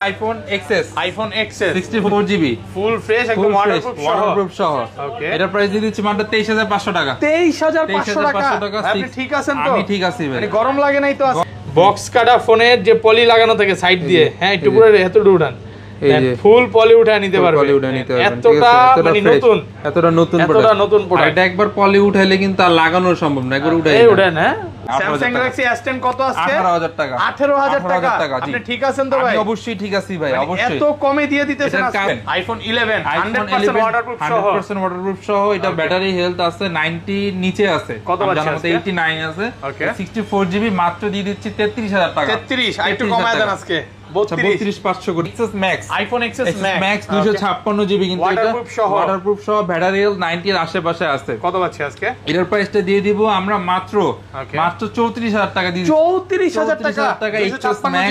iPhone XS 64GB full fresh একদম waterproof সহ ওকে এটা প্রাইস দিয়ে দিচ্ছি মাত্র 23500 টাকা 23500 টাকা আপনি ঠিক আছেন তো আমি ঠিক আছি ভাই মানে গরম লাগে নাই তো বক্স কাটা ফোনের যে পলি লাগানো থাকে সাইড দিয়ে হ্যাঁ একটু পুরো এতটুকু উঠান ফুল পলি উঠা নিতে পারবেন এতটা নতুন প্রোডাক্ট এটা একবার পলি উঠাইলে কিন্তু আর লাগানো সম্ভব না একবার উঠাই না Samsung Galaxy S10 কত আজকে 18000 টাকা 18000 টাকা আপনি ঠিক আছেন তো ভাই আমি অবশ্যই ঠিক আছি ভাই অবশ্যই এত কমে দিয়ে দিতেছেন আজকে iPhone 11 100% ওয়াটারপ্রুফ সহ এটা ব্যাটারি হেলথ আছে 90 নিচে আছে কত আছে 89 আছে 64GB মাত্র দিয়ে দিচ্ছি 33000 টাকা 33 আরেকটু কমায় দেন আজকে 32500 করে XS Max iPhone XS Max 256GB কিন্তু এটা ওয়াটারপ্রুফ সহ ব্যাটারি হেলথ 90 এর আশেপাশে আছে কত পাচ্ছি আজকে এর প্রাইসটা দিয়ে দিব আমরা মাত্র 34000 টাকা দিয়ে 34000 টাকা XS Max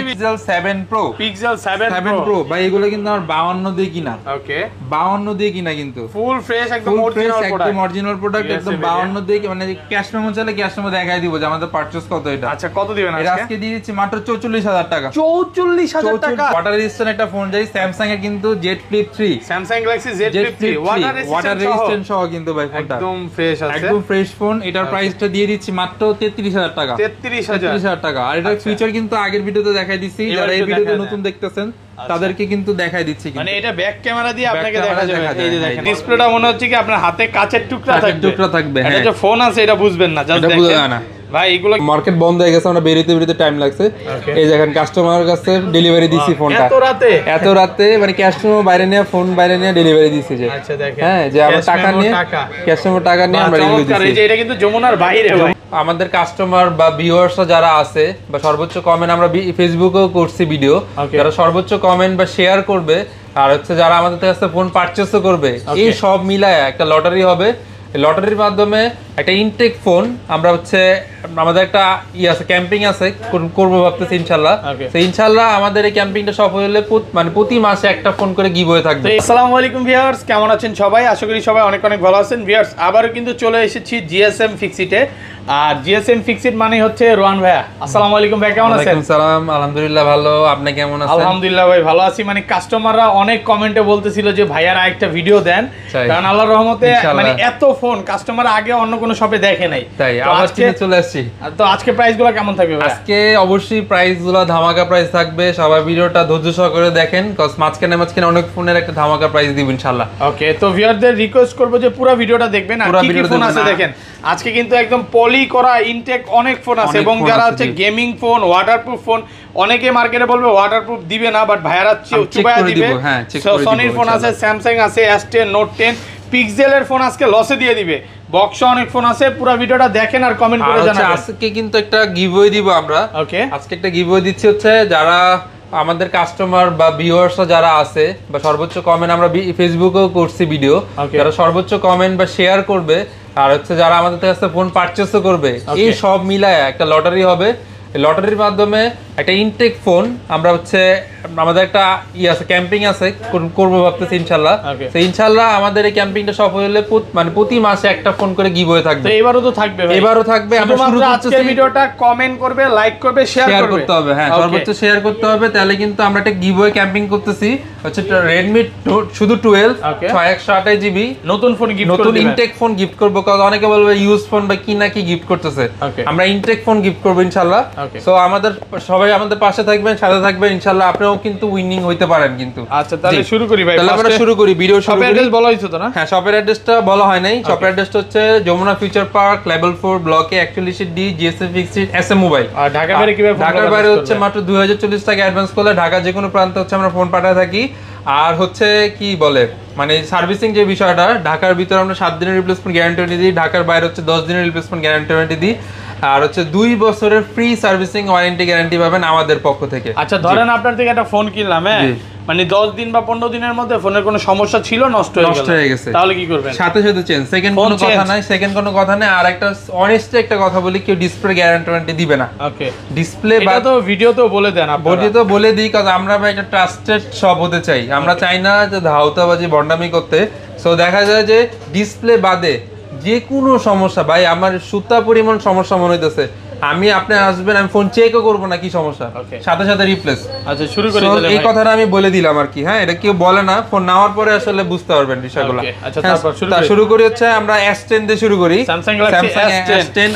Pixel 7 Pro ভাই এগুলো কিন্তু আমার 52 দিয়ে কিনা ওকে 52 দিয়ে কিনা কিন্তু ফুল ফ্রেশ একদম অরিজিনাল প্রোডাক্ট একদম 52 দিয়ে মানে ক্যাশ মেমো চাইলে ক্যাশ মেমো দেখাই দিব যে আমাদের পারচেজ কত এটা আচ্ছা কত দিবেন আজকে দিয়ে দিচ্ছি মাত্র 44000 টাকা 44000 টাকা ওয়াটার রেজিস্ট্যান্ট একটা ফোন যাই Samsung এর কিন্তু Z Flip 3 Samsung Galaxy Z Flip 3 water resistant সহ কিন্তু ভাই ফোনটা একদম ফ্রেশ আছে একদম ফ্রেশ ফোন এটার প্রাইসটা দিয়ে দিচ্ছি মাত্র 33000 টাকা 33000 টাকা আর এটা ফিচার কিন্তু আগের ভিডিওতে দেখাই দিছি যারা এই ভিডিওতে নতুন দেখতেছেন তাদেরকে কিন্তু দেখাই দিচ্ছি মানে এটা ব্যাক ক্যামেরা দিয়ে আপনাকে দেখা যাবে এই যে দেখেন ডিসপ্লেটা মনে হচ্ছে কি আপনার হাতে কাচের টুকরা থাকবে এটা যে ফোন আছে এটা বুঝবেন না জাস্ট দেখেন ভাই এগুলো মার্কেট বন্ধ হয়ে গেছে আমরা বেরিতে টাইম লাগছে এই দেখেন কাস্টমারের কাছে ডেলিভারি দিছি ফোনটা এত রাতে মানে কাস্টমার বাইরে নিয়ে ফোন বাইরে নিয়ে ডেলিভারি দিছি যে আচ্ছা দেখেন হ্যাঁ যে আমরা টাকা নিয়ে কাস্টমার টাকা নিয়ে আমরা রিভিউ দিছি এই যে এটা কিন্তু যমুনার বাইরে ভাই আমাদের কাস্টমার বা ভিউয়ার্স যারা আছে বা সর্বোচ্চ কমেন্ট আমরা ফেসবুকেও করছি ভিডিও যারা সর্বোচ্চ কমেন্ট বা শেয়ার করবে আর হচ্ছে যারা আমাদের কাছে ফোন পারচেজও করবে এই সব মিলায় একটা লটারি হবে লটারির মাধ্যমে একটা ইনটেক ফোন আমরা হচ্ছে আমাদের একটা আছে ক্যাম্পিং আছে করব ভাবতেছি ইনশাআল্লাহ তো ইনশাআল্লাহ আমাদের এই ক্যাম্পিংটা সফল হলে মানে প্রতি মাসে একটা ফোন করে গিভওয়ে থাকবে আসসালামু আলাইকুম ভিউয়ার্স কেমন আছেন সবাই আশা করি সবাই অনেক অনেক ভালো আছেন ভিউয়ার্স আবারো কিন্তু চলে এসেছি জিএসএম ফিক্সিটে আর জিএসএম ফিক্সিট মানে হচ্ছে রোহান ভাইয়া আসসালামু আলাইকুম ভাই কেমন আছেন ওয়ালাইকুম সালাম আলহামদুলিল্লাহ ভালো আপনি কেমন আছেন আলহামদুলিল্লাহ ভাই ভালো আছি মানে কাস্টমাররা অনেক কমেন্টে বলতেছিল যে ভাইয়ারা একটা ভিডিও দেন কারণ আল্লাহর রহমতে মানে এত ফোন কাস্টমার আগে অন্য কোনো শপে দেখে নাই তাই আবার কিনে চলে আসছি তো আজকে প্রাইসগুলো কেমন থাকবে ভাই আজকে অবশ্যই প্রাইসগুলো ধামাকা প্রাইস থাকবে সবাই ভিডিওটা ধৈর্য সহকারে দেখেন কজ মাঝখানে অনেক ফোনের একটা ধামাকা প্রাইস দিব ইনশাআল্লাহ ওকে তো ভিউয়ারদের রিকোয়েস্ট করব যে পুরো ভিডিওটা দেখবেন আর কি কি ফোন আছে দেখেন আজকে কিন্তু একদম পলি করা ইনটেক অনেক ফোন আছে এবং যারা হচ্ছে গেমিং ফোন ওয়াটারপ্রুফ ফোন অনেকে মার্কেটে বলবে ওয়াটারপ্রুফ দিবে না বাট ভাইয়ারা চুপায়া দিবে সনির ফোন আছে স্যামসাং আছে S10 Note 10 পিক্সেলের ফোন আজকে লসে দিয়ে দিবে বক্সে অনেক ফোন আছে পুরো ভিডিওটা দেখেন আর কমেন্ট করে জানাবেন আজকে কিন্তু একটা গিভওয়ে দিব আমরা ওকে আজকে একটা গিভওয়ে দিচ্ছি হচ্ছে যারা আমাদের কাস্টমার বা ভিউয়ার্স যারা আছে বা সর্বোচ্চ কমেন্ট আমরা ফেসবুকেও করছি ভিডিও যারা সর্বোচ্চ কমেন্ট বা শেয়ার করবে আর হচ্ছে যারা আমাদের কাছে ফোন পারচেজও করবে এই সব মিলায় একটা লটারি হবে লটারির মাধ্যমে একটা ইনটেক ফোন আমরা হচ্ছে আমাদের একটা আছে ক্যাম্পিং আছে করব ভাবতেছি ইনশাআল্লাহ তো ইনশাআল্লাহ আমাদের এই ক্যাম্পিংটা সফল হলে মানে প্রতি মাসে একটা ফোন করে গিভওয়ে থাকবে তো এবারও তো থাকবে ভাই এবারও থাকবে আমরা শুরু করতেছি আজকের ভিডিওটা কমেন্ট করবে লাইক করবে শেয়ার করতে হবে হ্যাঁ সর্বোচ্চ শেয়ার করতে হবে তাহলে কিন্তু আমরা একটা গিভওয়ে ক্যাম্পিং করতেছি হচ্ছে Redmi শুধু 12 6128GB নতুন ফোন গিফট করব নতুন ইনটেক ফোন গিফট করব কারণ অনেকে বলবে ইউজ ফোন বা কি না কি গিফট করতেছে আমরা ইনটেক ফোন গিফট করব ইনশাআল্লাহ সো আমাদের সবাই আমাদের পাশে থাকবেন সাথে থাকবেন ইনশাআল্লাহ আপনিও কিন্তু উইনিং হইতে পারেন কিন্তু আচ্ছা তাহলে শুরু করি ভাই তাহলে আমরা শুরু করি ভিডিও শপের অ্যাড্রেস বলা হইছে তো না হ্যাঁ শপের অ্যাড্রেসটা বলা হয় নাই শপের অ্যাড্রেসটা হচ্ছে যমুনা ফিউচার পার্ক লেভেল 4 ব্লকে 41D GSM fixed SM mobile আর ঢাকা বাইরে কিভাবে ঢাকার বাইরে হচ্ছে মাত্র 2040 টাকা অ্যাডভান্স করলে ঢাকা যে কোনো প্রান্তে হচ্ছে আমরা ফোন পাঠায় থাকি আর হচ্ছে কি বলে মানে সার্ভিসিং যে বিষয়টা ঢাকার ভিতরে আমরা 7 দিনের রিপ্লেসমেন্ট গ্যারান্টি দিই ঢাকার বাইরে হচ্ছে 10 দিনের রিপ্লেসমেন্ট গ্যারান্টি দিই আর হচ্ছে 2 বছরের ফ্রি সার্ভিসিং ওয়ারেন্টি গ্যারান্টি পাবেন আমাদের পক্ষ থেকে আচ্ছা ধরেন আপনার থেকে একটা ফোন কিনলাম হ্যাঁ মানে 10 দিন বা 15 দিনের মধ্যে ফোনের কোনো সমস্যা ছিল নষ্ট হয়ে গেছে তাহলে কি করবেন সাথে সাথে চেঞ্জ সেকেন্ড কোনো কথা নাই আর একটা অনেস্টলি একটা কথা বলি কেউ ডিসপ্লে গ্যারান্টি দিবে না ওকে ডিসপ্লে বা তো ভিডিওতেও বলে দেন আপনারা ভিডিওতে বলে দিই কারণ আমরা একটা ট্রাস্টেড শপ হতে চাই আমরা চাই না যে ধাওতাবাজি বন্ডামি করতে সো দেখা যায় যে ডিসপ্লে বাদে যে কোনো সমস্যা ভাই আমার সুতা পরিমাণ সমস্যা মনে হইতেছে আমি আপনি আসবেন, আমি ফোন চেকও করবো না, কি সমস্যা, সাথে সাথে রিপ্লেস। আচ্ছা শুরু করি, এই কথাটা আমি বলে দিলাম আর কি। হ্যাঁ, এটা কেউ বলে না, ফোন নেওয়ার পরে আসলে বুঝতে পারবেন বিষয়গুলো। আচ্ছা তারপর শুরু করি হচ্ছে আমরা S10 দিয়ে শুরু করি। স্যামসাং গ্যালাক্সি S10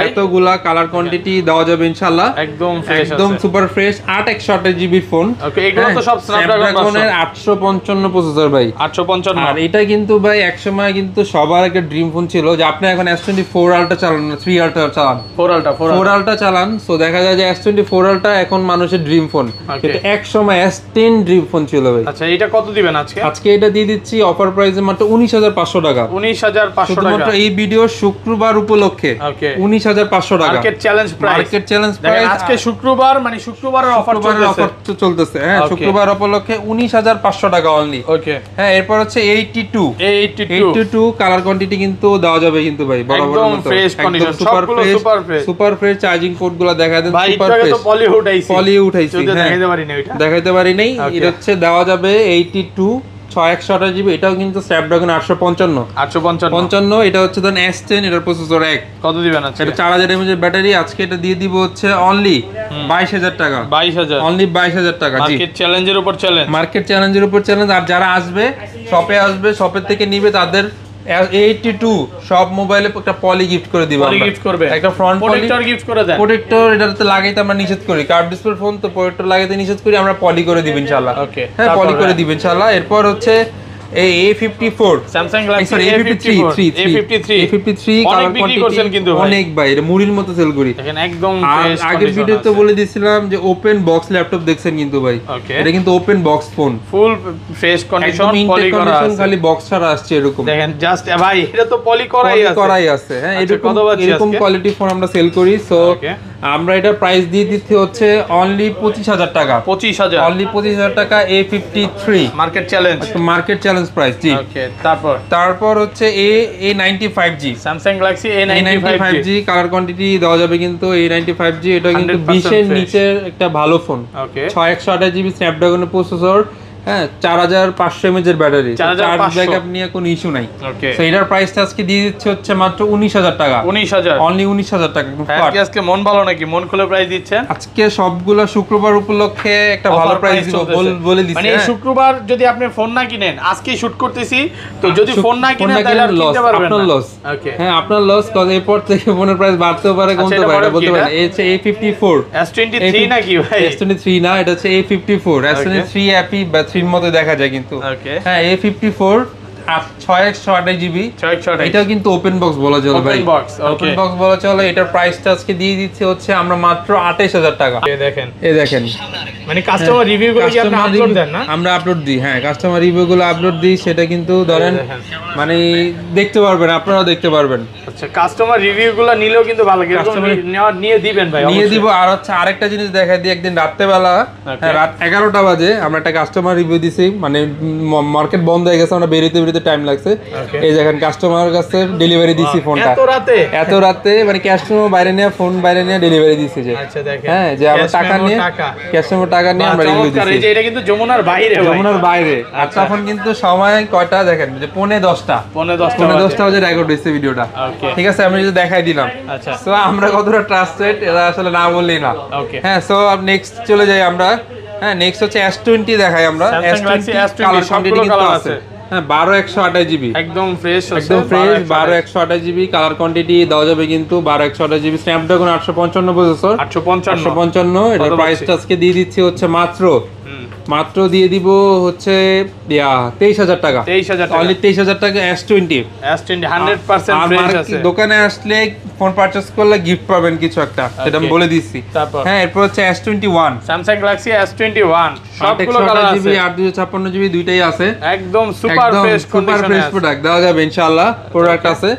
এতগুলা কালার কোয়ান্টিটি দেওয়া যাবে ইনশাআল্লাহ, একদম ফ্রেশ, একদম সুপার ফ্রেশ। 8/128GB phone. ওকে, এগুলো তো সব স্ন্যাপড্রাগনের 855 প্রসেসর ভাই, 855। আর এটা কিন্তু ভাই একসময় কিন্তু সবার একটা ড্রিম ফোন ছিল যে আপনি এখন S24 Ultra চালান না 3 Ultra চালান, 4 Ultra চালান। সো দেখা যায় যে S24 Ultra এখন মানুষের ড্রিম ফোন, কিন্তু এক সময় S10 ড্রিম ফোন ছিল ভাই। আচ্ছা এটা কত দিবেন আজকে? আজকে এটা দিয়ে দিচ্ছি অফার প্রাইসে মাত্র 19,500 টাকা। 19,500 টাকা মাত্র এই ভিডিও শুক্রবার উপলক্ষে 19,500 টাকা মার্কেট চ্যালেঞ্জ প্রাইস। আজকে শুক্রবার, মানে শুক্রবারের অফার চলতেছে। হ্যাঁ, শুক্রবার উপলক্ষে 19,500 টাকা অনলি। ওকে, হ্যাঁ, এরপর হচ্ছে 82 কালার কোয়ান্টিটি কিন্তু দেওয়া যাবে কিন্তু ভাই, বরাবর একদম ফ্রেশ কন্ডিশন, সবগুলো সুপার ফ্রেশ। চার্জিং পোর্ট গুলো দেখা দেন, সুপার ফ্রেশ। পলি উঠাইছি, দেখাইতে পারি নাই। এটা হচ্ছে দেওয়া যাবে 82 6/128GB। এটাও কিন্তু স্ন্যাপড্রাগন 855। এটা হচ্ছে ধরেন S10, এটার প্রসেসর 1। কত দিবেন আজকে? এটা 4000 mAh এর ব্যাটারি। আজকে এটা দিয়ে দিব হচ্ছে অনলি 22,000 টাকা। 22,000 অনলি 22,000 টাকা। জি, মার্কেট চ্যালেঞ্জের উপর চ্যালেঞ্জ। আর যারা আসবে, শপের থেকে নিবে, তাদের 82 সব মোবাইলে একটা পলি গিফট করে দিব আমরা। একটা ফ্রন্ট প্রোটেক্টর গিফট করে দেন। প্রোটেক্টর এটাতে লাগাইতে আমরা নিষেধ করি, কার্ভ ডিসপ্লে ফোন তো প্রোটেক্টর লাগাইতে নিষেধ করি, আমরা পলি করে দিব ইনশাআল্লাহ। হ্যাঁ, পলি করে দিব ইনশাআল্লাহ। এরপর হচ্ছে এই A54 Samsung Galaxy A53 colour quantity অনেক ভাই, এটা মুড়ির মতো সেল করি। দেখেন একদম ফ্রেশ। আগের ভিডিওতে বলে দিয়েছিলাম যে ওপেন বক্স ল্যাপটপ দেখছেন কিন্তু ভাই, এটা কিন্তু open box phone, full fresh condition, poly করা আছে, খালি বক্স ছাড়া আসছে এরকম। দেখেন জাস্ট ভাই, এটা তো পলি করাই আছে। হ্যাঁ, এরকম কোয়ালিটি ফোন আমরা সেল করি। সো আমরা এটা প্রাইস দিয়ে দিচ্ছি হচ্ছে অনলি 25,000 টাকা। 25,000 অনলি 25,000 টাকা। A53 market challenge price. জি, ওকে। তারপর হচ্ছে A95G Samsung Galaxy A95G colour quantity দেওয়া যাবে কিন্তু A95G। এটা কিন্তু 20 এর নিচের একটা ভালো ফোন। 6/128GB স্ন্যাপড্রাগনের processor. হ্যাঁ, 4500 mAh এর ব্যাটারি, চার্জ ব্যাকআপ নিয়ে কোনো ইস্যু নাই। সো এটার প্রাইসটা আজকে দিয়ে দিচ্ছে হচ্ছে মাত্র 19,000 টাকা। অনলি 19,000 টাকা। আজকে মন ভালো নাকি, মন খুলে প্রাইস দিচ্ছেন? আজকে সবগুলো শুক্রবার উপলক্ষে একটা ভালো প্রাইস দিব বলে দিচ্ছি। মানে শুক্রবার যদি আপনি ফোন না কিনেন, আজকেই শুট করতেছি, তো যদি ফোন না কিনেন তাহলে আর কিনতে পারবেন না, আপনার লস। হ্যাঁ, আপনার লস, কারণ এরপর থেকে ফোনের প্রাইস বাড়তেও পারে, কমতে পারে, এটা বলতে পারেন। এই হচ্ছে A54 S23 নাকি ভাই? S23 না, এটা হচ্ছে A54 S23 অ্যাপি বা 3 মতো দেখা যায় কিন্তু। হ্যাঁ, A54 6/128GB। এটাও কিন্তু ওপেন বক্স বলা চলে ভাই, ওপেন বক্স বলা চলে। এটার প্রাইসটা আজকে দিয়ে দিচ্ছে হচ্ছে আমরা মাত্র 28,000 টাকা। এই দেখেন, মানে কাস্টমার রিভিউ গুলো কি আপনি আপলোড দেন না? আমরা আপলোড দিই। হ্যাঁ, কাস্টমার রিভিউ গুলো আপলোড দিই, সেটা কিন্তু ধরেন মানে দেখতে পারবেন, আপনারাও দেখতে পারবেন। আচ্ছা, কাস্টমার রিভিউ গুলো নিলেও কিন্তু ভালো, নিয়ে দিবেন ভাই, নিয়ে দিব। আর হচ্ছে আরেকটা জিনিস দেখাই দিই, একদিন রাত্রেবেলা, রাত 11টা বাজে আমরা একটা কাস্টমার রিভিউ দিছি, মানে মার্কেট বন্ধ হয়ে গেছে, আমরা বেরোতে টাইম লাগছে। এই দেখেন, কাস্টমার কাছে ডেলিভারি দিছি ফোনটা এত রাতে, মানে কাস্টমার বাইরে নিয়ে ফোন বাইরে নিয়ে ডেলিভারি দিছি। যে হ্যাঁ, যে আমরা টাকা নিয়ে কাস্টমার টাকা নিয়ে আমরা রিভিউ দিছি। এটা কিন্তু যমুনার বাইরে। আর তখন কিন্তু সময় কয়টা দেখেন, যে 10:30 বাজে রেকর্ড হইছে ভিডিওটা। ঠিক আছে, আমি যদি দেখাই দিলাম। সো আমরা কতটা ট্রাস্টেড এটা আসলে না বললেই না। হ্যাঁ, সো নেক্সট চলে যাই আমরা। হ্যাঁ, নেক্সট হচ্ছে S20 দেখাই আমরা। S20 কালার কোয়ান্টিটি কিন্তু আছে। হ্যাঁ, 12/128GB একদম ফ্রেশ 12/128GB কালার কোয়ান্টিটি দেওয়া যাবে কিন্তু। 12/128GB Snapdragon 855 processor, 855। এটার প্রাইসটা আজকে দিয়ে দিচ্ছি হচ্ছে মাত্র দিয়ে দিব হচ্ছে 23,000 টাকা। অনলি 23,000 টাকা। S20 100% ফ্রেশ আছে। দোকানে আসলে ফোন পারচেজ করলে গিফট পাবেন কিছু একটা, সেটা আমি বলে দিচ্ছি। হ্যাঁ, এরপর হচ্ছে S21 স্যামসাং গ্যালাক্সি S21 সবগুলো কালার আছে, 8/256GB দুইটাই আছে। একদম সুপার ফ্রেশ প্রোডাক্ট দেওয়া যাবে ইনশাআল্লাহ। প্রোডাক্ট আছে।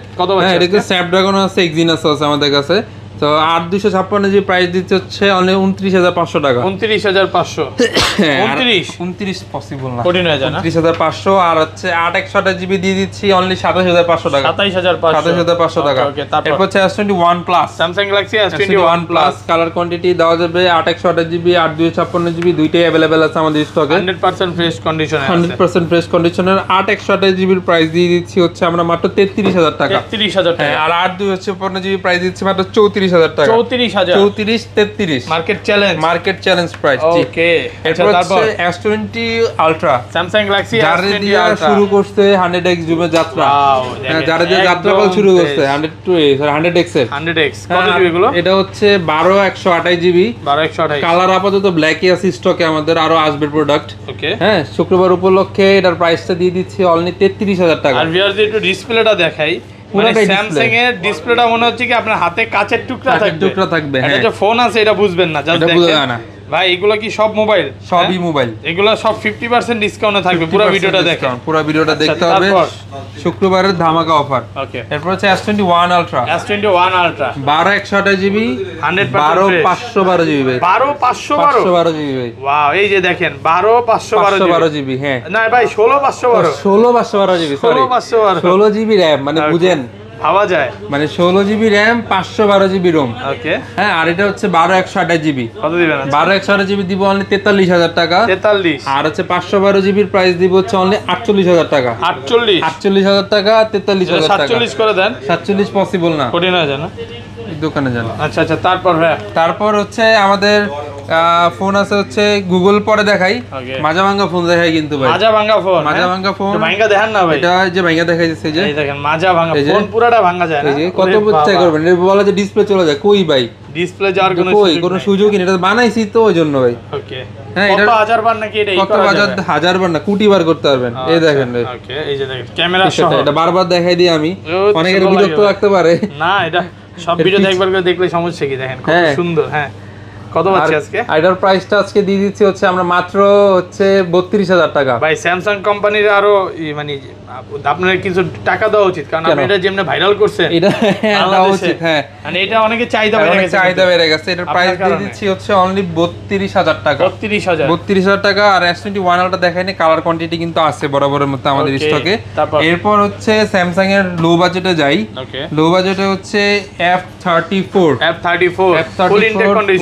হ্যাঁ, এটা স্ন্যাপড্রাগন আছে, এক্সিনোস আছে আমাদের কাছে। তো 8/256GB প্রাইস দিচ্ছে হচ্ছে অনলি 29,500 টাকা। 29 পসিবল না, 29,500। আর হচ্ছে 8/128GB দিয়ে দিচ্ছি অনলি 27,500 টাকা। 27,500 টাকা। এরপর হচ্ছে S21 plus, Samsung Galaxy S21 plus colour quantity দেওয়া যাবে 8/128GB 8/256GB দুইটাই अवेलेबल আছে আমাদের স্টকে। 100% ফ্রেশ কন্ডিশনে আছে, 100% ফ্রেশ কন্ডিশনের। 8/128GB এর প্রাইস দিয়ে দিচ্ছি হচ্ছে আমরা মাত্র 33,000 টাকা। 33,000 টাকা। আর 8/256GB প্রাইস দিচ্ছি মাত্র 34,000 34,000 টাকা। 34,000, 34 33 মার্কেট চ্যালেঞ্জ প্রাইস। ওকে, আচ্ছা তারপর S20 আলট্রা, স্যামসাং গ্যালাক্সি যারা দিয়ে শুরু করতে 100x জুমের যাত্রা, যারা দিয়ে যাত্রাকাল শুরু করতে 100x এর 100x কত জিবি এগুলো? এটা হচ্ছে 12/128 জিবি, 12/128। কালার আপাতত ব্ল্যাকই আছে স্টকে, আমাদের আরো আসবে প্রোডাক্ট। ওকে, হ্যাঁ, শুক্রবার উপলক্ষে এটার প্রাইসটা দিয়ে দিচ্ছি অনলি 33,000 টাকা। আর ভিউয়ারদের একটু ডিসপ্লেটা দেখাই, মানে স্যামসাং এর ডিসপ্লেটা মনে হচ্ছে কি আপনার হাতে কাচের টুকরা থাকবে। এটা যে ফোন আছে এটা বুঝবেন না, জাস্ট দেখেন। ভাই এগুলো কি সব মোবাইল? সবই মোবাইল, এগুলো সব 50% ডিসকাউন্টে থাকবে। পুরো ভিডিওটা দেখেন, পুরো ভিডিওটা দেখতে হবে। শুক্রবারের ধামাকা অফার। ওকে, এরপর হচ্ছে S21 ultra, 12/128 GB, 12/512 GB, 12/512 GB ভাই। ওয়াও, এই যে দেখেন 12/512 জিবি। হ্যাঁ না ভাই 16/512 জিবি, সরি 16 জিবি র‍্যাম, মানে বুঝেন ভাবা যায়, মানে 16 জিবি র‍্যাম, 512 জিবি রোম। ওকে, হ্যাঁ, আর এটা হচ্ছে 12/128 জিবি। কত দিবেন? 12/128 জিবি দিব অনলি 43,000 টাকা। 43। আর হচ্ছে 512 জিবির প্রাইস দিব হচ্ছে অনলি 48,000 টাকা। 48,000 টাকা, 43,000 টাকা। 47 করে দেন। 47 পসিবল না, কোটি না জানা, দোকানে যান। আচ্ছা আচ্ছা, তারপর হচ্ছে আমাদের ফোন আছে হচ্ছে গুগল পরে দেখাই, মাজা ভাঙ্গা ফোন দেখাই কিন্তু ভাই, মাজা ভাঙ্গা ফোন ভাঙ্গা দেখেন না ভাই, এটা যে ভাঙ্গা দেখাইছে, এই যে এই দেখেন মাজা ভাঙ্গা ফোন, পুরাটা ভাঙ্গা যায় না। এই যে কত বুঝতে করবেন, এটা বলা যে ডিসপ্লে চলে যায়, কই ভাই ডিসপ্লে যাওয়ার কোনো সুযোগই নেই, এটা বানাইছি তো ওই জন্য ভাই। ওকে, হ্যাঁ, এটা 1000 বার নাকি, এটা কত হাজার বার না, কোটি বার করতে পারবেন। এই দেখেন ভাই, ওকে, এই যে দেখেন ক্যামেরা সহ, এটা বারবার দেখাই দিই আমি, অনেকের বিরক্ত লাগতে পারে না, এটা সব ভিডিও একবার করে দেখলে সমস্যা কি, দেখেন কত সুন্দর। হ্যাঁ, কত পাচ্ছি আজকে? এটার প্রাইসটা আজকে দিয়ে দিচ্ছি হচ্ছে আমরা মাত্র হচ্ছে 32,000 টাকা। ভাই স্যামসাং কোম্পানির আরো মানে আপনার কিছু টাকা দেওয়া উচিত, কারণ আপনি এটা যেমনি ভাইরাল করছেন, এটা দেওয়া উচিত। হ্যাঁ, মানে এটা অনেকে চাহিদা বেড়ে গেছে। এটার প্রাইস দিয়ে দিচ্ছি হচ্ছে অনলি 32,000 টাকা। 32,000 টাকা। আর S21 আলটা দেখাইনি, কালার কোয়ান্টিটি কিন্তু আছে বরাবরের মতো আমাদের স্টকে। এরপর হচ্ছে স্যামসাং এর লো বাজেটে যাই। লো বাজেটে হচ্ছে F34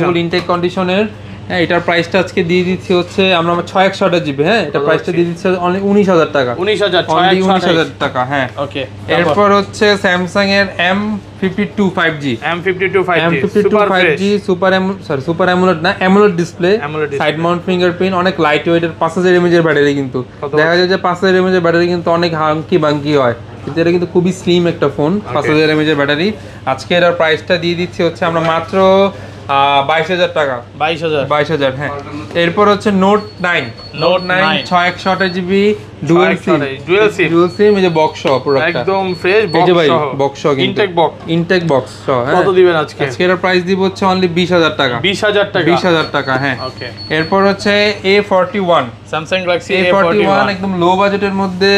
ফুল ইনটেক কন্ডিশনের। হ্যাঁ, এটার প্রাইসটা আজকে দিয়ে দিচ্ছি হচ্ছে আমরা 628 জিবি। হ্যাঁ, এটা প্রাইসটা দিয়ে দিচ্ছি অনলি 19,000 টাকা। 19,000 টাকা। হ্যাঁ, ওকে। এরপর হচ্ছে স্যামসাং এর M52 5G সুপার অ্যামোলেড না, AMOLED display, side Mount fingerprint, অনেক লাইট ওয়েট এর 5000 mAh এর ব্যাটারি। কিন্তু দেখা যায় যে 5000 mAh এর ব্যাটারি কিন্তু অনেক হাঙ্কি বাঙ্কি হয়, কিন্তু এটা কিন্তু খুবই স্লিম একটা ফোন। 5000 mAh এর ব্যাটারি। আজকে এটার প্রাইসটা দিয়ে দিচ্ছি হচ্ছে আমরা মাত্র 22,000 টাকা। 22,000। হ্যাঁ, এরপর হচ্ছে নোট 9 628 জিবি ডুয়াল সিম, এই যে বক্স সহ প্রোডাক্টটা একদম ফ্রেশ বক্স সহ, ইনটেক বক্স সহ। কত দিবেন আজকে? আজকে এর প্রাইস দিব হচ্ছে অনলি 20,000 টাকা। 20,000 টাকা। হ্যাঁ, ওকে। এরপর হচ্ছে A41 স্যামসাং গ্যালাক্সি A41 একদম লো বাজেটের মধ্যে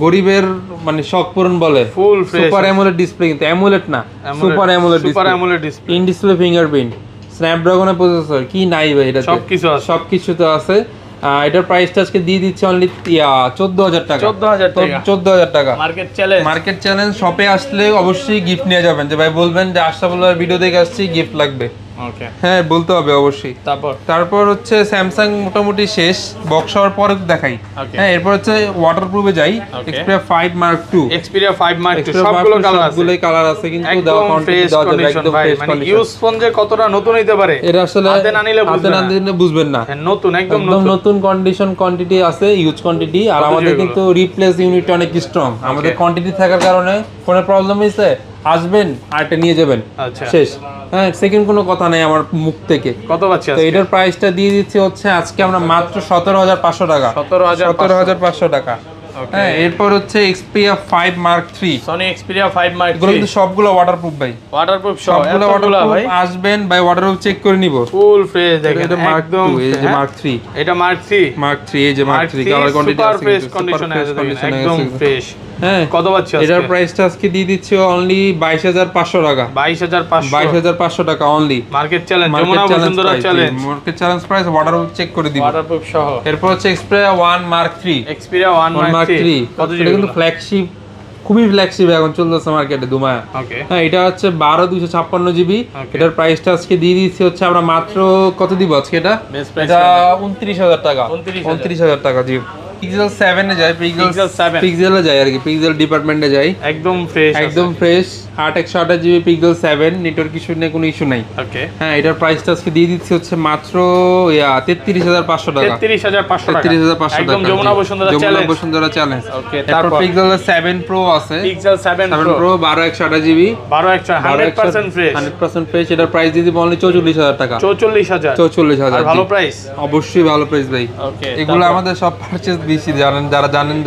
গরিবের মানে শখ পূরণ বলে, full fresh super AMOLED display, কিন্তু অ্যামোলেড না, super AMOLED display, in display fingerprint, স্ন্যাপড্রাগনের প্রসেসর, কি নাই ভাই এটাতে, সবকিছু তো আছে। এটার প্রাইসটা আজকে দিয়ে দিচ্ছি অনলি 14,000 টাকা। 14,000 টাকা মার্কেট চ্যালেঞ্জ। শপে আসলে অবশ্যই গিফট নিয়ে যাবেন, যে ভাই বলবেন যে আশরাফুল্লাহর ভিডিও দেখে আসছি, গিফট লাগবে। হ্যাঁ, বলতে হবে অবশ্যই। তারপর হচ্ছে স্যামসাং মোটামুটি শেষ, বক্স হওয়ার পরে দেখাই। হ্যাঁ, এরপর হচ্ছে ওয়াটারপ্রুফে যাই। Xperia 5 Mark II সবগুলোই কালার আছে, কিন্তু দেওয়া কোয়ান্টিটি দেওয়া যাবে একদম ফ্রেশ কন্ডিশন। ইউজ ফোন যে কতটা নতুন হইতে পারে এটা আসলে হাতে না নিলে বুঝবেন না। নতুন একদম নতুন কন্ডিশন কোয়ান্টিটি আছে, ইউজ কোয়ান্টিটি। আর আমাদের কিন্তু রিপ্লেস ইউনিট অনেক স্ট্রং। আমাদের কোয়ান্টিটি থাকার কারণে ফোনের প্রবলেম হইছে, আসবেন আর এটা নিয়ে যাবেন, শেষ। হ্যাঁ, সেকেন্ড কোনো কথা নাই আমার মুখ থেকে। কত পাচ্ছি তো এটার প্রাইসটা দিয়ে দিচ্ছি হচ্ছে আজকে আমরা মাত্র 17,500 টাকা। 17,500 টাকা। হ্যাঁ, এরপর হচ্ছে Xperia 5 Mark III, Sony Xperia 5 Mark III, এগুলো কিন্তু সবগুলো ওয়াটারপ্রুফ ভাই, ওয়াটারপ্রুফ সবগুলো ওয়াটারপ্রুফ। আসবেন ভাই, ওয়াটারপ্রুফ চেক করে নিব, ফুল ফ্রেশ। দেখেন এটা একদম এই যে Mark III, এটা Mark III, এই যে Mark III কালার কোয়ান্টিটি আছে, ফ্রেশ কন্ডিশনে আছে, একদম ফ্রেশ। হ্যাঁ, কত পাচ্ছি আজকে? এটার প্রাইসটা আজকে দিয়ে দিচ্ছি অনলি 22,500 টাকা। 22,500 টাকা only. Market challenge, Jamuna Bashundhara challenge, market challenge price, waterproof check করে দিব, ওয়াটারপ্রুফ সহ। এরপর হচ্ছে Xperia 1 Mark III, কত এটা কিন্তু ফ্ল্যাগশিপ, খুবই ফ্ল্যাগশিপ এখন চলতেছে মার্কেটে দুমায়া। হ্যাঁ, এটা হচ্ছে 12/256 জিবি। এটার প্রাইসটা আজকে দিয়ে দিচ্ছি হচ্ছে আমরা মাত্র কত দিব আজকে? এটা 29,000 টাকা। 29,000 টাকা জি। পিক্সেল 7 এ যায়, পিক্সেলে যায় আর কি, পিক্সেল ডিপার্টমেন্টে যায়। একদম ফ্রেশ, একদম fresh 8/128GB pixel 7, network issue নেই, কোনো ইস্যু নাই। ওকে হ্যাঁ, এটার প্রাইসটা আজকে দিয়ে দিচ্ছি হচ্ছে মাত্র 33500 টাকা। 33500 টাকা, 33500 টাকা, একদম যমুনা বসুন্ধরা চ্যালেঞ্জ। ওকে, তারপর পিক্সেল 7 প্রো আছে, pixel 7 pro 12/128GB 100% fresh, 100% fresh. এটার প্রাইস দিয়ে দিব অনলি 44000 টাকা। 44000 আর ভালো প্রাইস, অবশ্যই ভালো প্রাইস ভাই। ওকে, এগুলো আমাদের সব পারচেজ বেশি, জানেন যারা জানেন।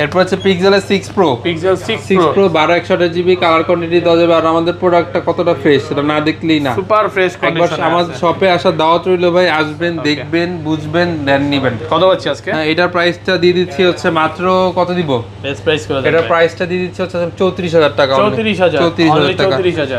এরপর হচ্ছে pixel 6 pro, pixel 6 pro 12/128GB colour quantity দেওয়া যাবে। আর আমাদের প্রোডাক্টটা কতটা ফ্রেশ সেটা না দেখলেই না, সুপার ফ্রেশ একবার কন্ডিশন। আমাদের শপে আসার দাওয়াত রইল ভাই, আসবেন, দেখবেন, বুঝবেন, দেন নিবেন। কত পাচ্ছি আজকে? হ্যাঁ, এটার প্রাইসটা দিয়ে দিচ্ছি হচ্ছে মাত্র কত দিব, বেস্ট প্রাইস করে দেন। এটার প্রাইসটা দিয়ে দিচ্ছি হচ্ছে 34000 টাকা। 34000 টাকা,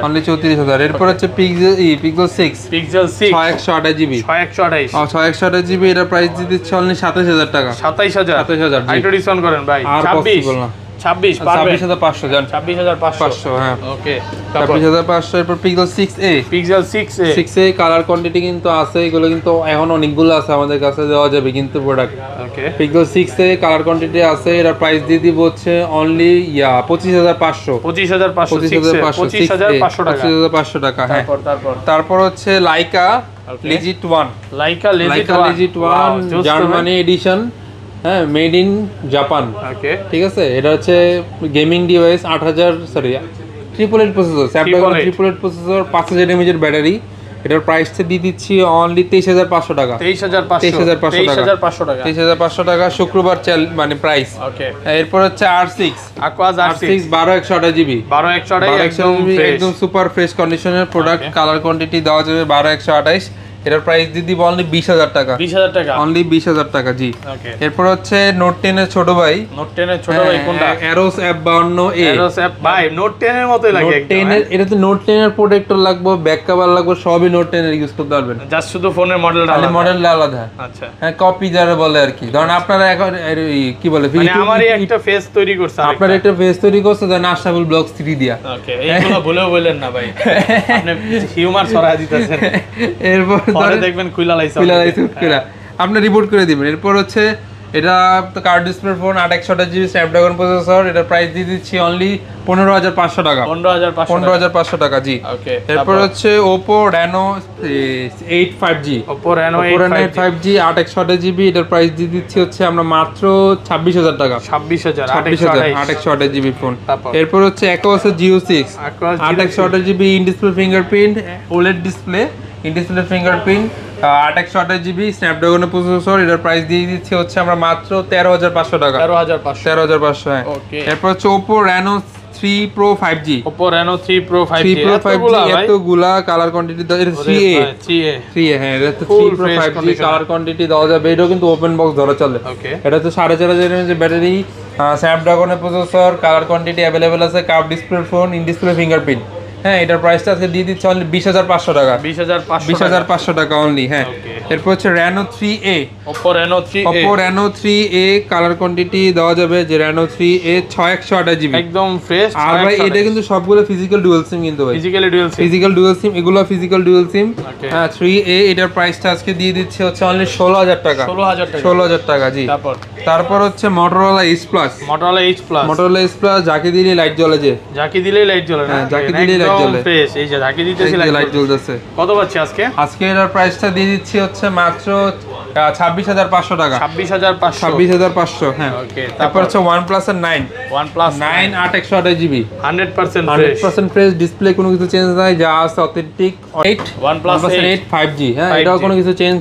অনলি 34000। এরপর হচ্ছে পিক্সেল 6, পিক্সেল 6 6128GB 6128 এটার প্রাইস দিয়ে দিচ্ছি অনলি 27000 টাকা। 27000 একটু ডিসকাউন্ট করেন ভাই। আর 26 না, 26 পারবে, 26500 জান, 26500। হ্যাঁ ওকে, তারপর 26500। এরপর pixel 6a, pixel 6a colour quantity কিন্তু আছে, এগুলো কিন্তু এখন অনেকগুলো আছে আমাদের কাছে, দেওয়া যাবে কিন্তু প্রোডাক্ট। ওকে, পিক্সেল 6a কালার কোয়ান্টিটি আছে, এর প্রাইস দিয়ে দিব হচ্ছে অনলি 25500 25500 টাকা। হ্যাঁ, তারপর হচ্ছে Laika legit 1, Laika legit 1 Germany addition, হ্যাঁ, মেড ইন জাপান। ওকে, ঠিক আছে, এটা হচ্ছে gaming device, 888 processor, Snapdragon 888 processor, 5000 mAh এর ব্যাটারি। এটার প্রাইসটা দিয়ে দিচ্ছি অনলি 23500 টাকা। 23500 টাকা। 23500 টাকা শুক্রবার মানে প্রাইস। ওকে, এরপর হচ্ছে R6, Aquaz R6 12/128GB 12/128 একদম সুপার ফ্রেশ কন্ডিশনের প্রোডাক্ট, কালার কোয়ান্টিটি দেওয়া যাবে 12/128। এটার প্রাইস দিয়ে দিব অনলি 20000 টাকা। 20000 টাকা, অনলি 20000 টাকা, জি। ওকে, এরপর হচ্ছে নোট 10 এর ছোট ভাই, নোট 10 এর ছোট ভাই কোনটা? Aeros F52a, Aeros F ভাই নোট 10 এর মতই লাগে একদম। 10 এর এটা তো নোট 10 এর প্রোটেক্টর লাগবে, ব্যাক কভার লাগবে, সবই নোট 10 এর ইউজ করতে পারবেন, জাস্ট শুধু ফোনের মডেলটা খালি আলাদা। মডেলটা আলাদা। আচ্ছা, হ্যাঁ, কপি যারা বলে আর কি। ধরেন আপনারা এখন কি বলে, মানে আমারই একটা ফেস তৈরি করছে, আপনার একটা ফেস তৈরি করছে, ধরেন আশরাফুল ব্লগস 3 দিয়া। ওকে, এইগুলো ভুলেও বলেন না ভাই, আপনি হিউমার ছড়ায় দিতেছেন। এরপর পরে দেখবেন কুইলা লাইছে, আপনি রিপোর্ট করে দিবেন। এরপর হচ্ছে এটা তো card display phone, 8/128GB Snapdragon processor, এটার প্রাইস দিয়ে দিচ্ছি অনলি 15500 টাকা। 15500 টাকা, জি। ওকে, এরপর হচ্ছে Oppo Reno 8 5G, Oppo Reno 8 5G 8/128GB, এটার প্রাইস দিয়ে দিচ্ছি হচ্ছে আমরা মাত্র 26000 টাকা। 26000 8/128GB ফোন। এরপর হচ্ছে Aquos Geo6 8/128GB in display fingerprint, OLED display, in display fingerprint, 8/128GB স্ন্যাপড্রাগনের প্রসেসর, এটার প্রাইস দিয়ে দিচ্ছি হচ্ছে আমরা মাত্র 13500 টাকা। 13500, হ্যাঁ। এরপর হচ্ছে Oppo Reno 3 Pro 5G, Oppo Reno 3 Pro 5G এতগুলা কালার কোয়ান্টিটি, এটা 3A, হ্যাঁ, এটা 3 Pro 5G কালার কোয়ান্টিটি দেওয়া যাবে। এটাও কিন্তু ওপেন বক্স ধরা চলে। এটা তো 4500 mAh ব্যাটারি, স্ন্যাপড্রাগনের প্রসেসর, কালার কোয়ান্টিটি অ্যাভেলেবেল আছে, curve display phone, in display fingerprint. হ্যাঁ, এটার প্রাইসটা আজকে দিয়ে দিচ্ছে অনলি 20500 টাকা। 20500 টাকা অনলি, হ্যাঁ। এরপর হচ্ছে Reno 3A, Oppo Reno 3A colour quantity দেওয়া যাবে যে Reno 3A 6128GB একদম ফ্রেশ। আর ভাই এটা কিন্তু সবগুলো ফিজিক্যাল ডুয়াল সিম কিন্তু ভাই, ফিজিক্যাল ডুয়াল সিম, এগুলো ফিজিক্যাল ডুয়াল সিম। হ্যাঁ, 3A এটার প্রাইসটা আজকে দিয়ে দিচ্ছে হচ্ছে অনলি 16000 টাকা। 16000 টাকা, জি। তারপর হচ্ছে Motorola H Plus, যাকে দিলে লাইট জ্বলে, যে যাকে দিলেই লাইট জ্বলে, হ্যাঁ, যাকে দিলেই লাইট জ্বলে, ফ্রেশ। এই যে যাকে দিতেছি লাইট জ্বলতেছে। কত পাচ্ছি আজকে? আজকে এটার প্রাইসটা দিয়ে দিচ্ছি হচ্ছে মাত্র 26500 টাকা। 26500, হ্যাঁ। তারপর হচ্ছে OnePlus এর 9 8/128GB 100% ফ্রেশ ডিসপ্লে, কোনো কিছু চেঞ্জ নাই, যা আছে অথেন্টিক। OnePlus 8 5G, হ্যাঁ, এটাও কোনো কিছু চেঞ্জ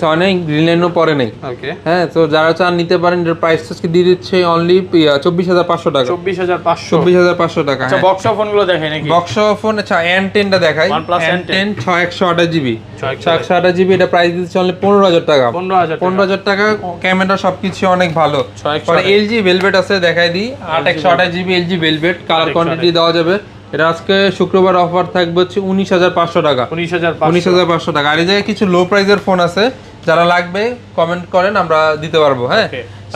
হয় নাই, গ্রিনলাইনও পরে নেই। ওকে, হ্যাঁ, তো যারা চান নিতে পারেন, এর প্রাইস আজকে দিয়ে দিচ্ছে অনলি 24500 টাকা। 24500 টাকা। আচ্ছা, বক্স ফোনগুলো দেখাই নাকি? বক্স ফোন, আচ্ছা N10টা দেখাই। OnePlus N10 6128GB, এটা প্রাইস দিচ্ছে অনলি 15000 টাকা। 15000 টাকা, ক্যামেরা সবকিছু অনেক ভালো। পরে LG Velvet আছে, দেখাই দিই। 8/128GB LG Velvet colour quantity দেওয়া যাবে। এটা আজকে শুক্রবার অফার থাকবে হচ্ছে 19500 টাকা। 19500 টাকা। আর এই জায়গায় কিছু লো প্রাইসের ফোন আছে, যারা লাগবে কমেন্ট করেন, আমরা দিতে পারবো। হ্যাঁ,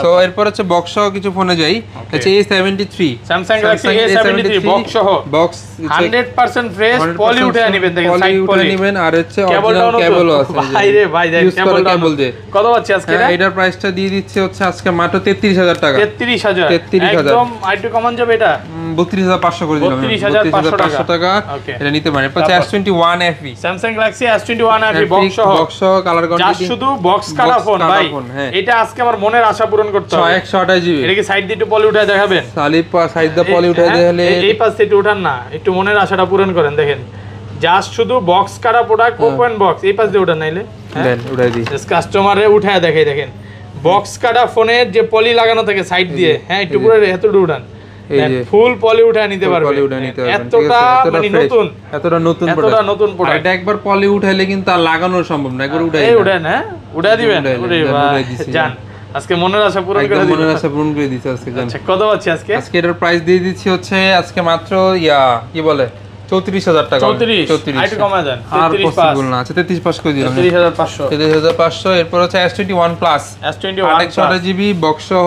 সো এরপর হচ্ছে বক্স সহ কিছু ফোনে যাই, হচ্ছে A73 Samsung Galaxy A73 box সহ, বক্স 100% ফ্রেশ, পলি উঠে নেবেন, দেখেন সাইড পলি নেবেন, আর হচ্ছে অরিজিনাল কেবলও আছে। ভাই রে ভাই, দেখেন কেবল দিয়ে কত পাচ্ছি আজকে? এটার প্রাইসটা দিয়ে দিচ্ছে হচ্ছে আজকে মাত্র 33000 টাকা। 33000 33000 একদম আইটু কমন যাবে এটা 32500 করে দিলাম, 32500 টাকা এটা নিতে পারেন। এরপর S21 FE, Samsung Galaxy S21 FE box সহ কালার কোয়ান্টিটি, শুধু বক্স কাটা ফোন ভাই। এটা আজকে আমার মনের আশা পূরণ করতে হবে। 128 জিবি, এটা কি সাইড দিয়ে একটু পলি উঠায় দেখাবেন? সাইড দিয়ে পলি উঠায় দিলে এই পাশ থেকে একটু উঠান না, একটু মনের আশাটা পূরণ করেন। দেখেন জাস্ট শুধু বক্স কাটা প্রোডাক্ট, ওপেন বক্স, এই পাশ দিয়ে উঠান নাইলে দেন উঠাই দিই, কাস্টমারে উঠায় দেখাই। দেখেন বক্স কাটা ফোনের যে পলি লাগানো থাকে সাইড দিয়ে, হ্যাঁ একটু পুরো এতটুকু উঠান, ফুল পলি উঠায় নিতে পারবে। এতটা মানে নতুন, এতটা নতুন প্রোডাক্ট। এটা একবার পলি উঠাইলে কিন্তু আর লাগানো সম্ভব না, একবার উঠাই উঠান, হ্যাঁ উঠায় দিবেন। ওরে ভাই জান, আজকে মনের আশা পূরণ করে দিবেন, মনের আশা পূরণ করে দিতে আজকে জান। আচ্ছা কত পাচ্ছি আজকে? আজকে এটার প্রাইস দিয়ে দিচ্ছি হচ্ছে আজকে মাত্র কি বলে 34000 টাকা। 34 আইটু কমা দেন, আর পসিবল না, আচ্ছা 33500 করে দিলাম, 33500। এরপর হচ্ছে S21 plus, S21 128 GB box সহ,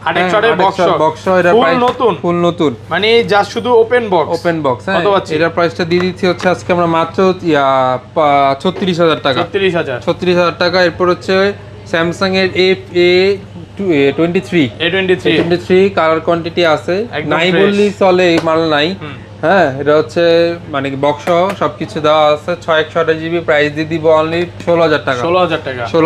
128 বক্স এটা প্রাইস ফুল নতুন, মানে জাস্ট শুধু ওপেন বক্স। হ্যাঁ এটার প্রাইসটা দিয়ে দিচ্ছি হচ্ছে আজকে আমরা মাত্র 36000 টাকা, 36000 টাকা। এরপর হচ্ছে স্যামসাং এর A23 কালার কোয়ান্টিটি আছে, নাই বললেই চলে, মাল নাই। হ্যাঁ এটা হচ্ছে মানে বক্স সহ সবকিছু দেওয়া আছে, 128 জিবি, প্রাইস দিয়ে দিব অনলি 16000 টাকা।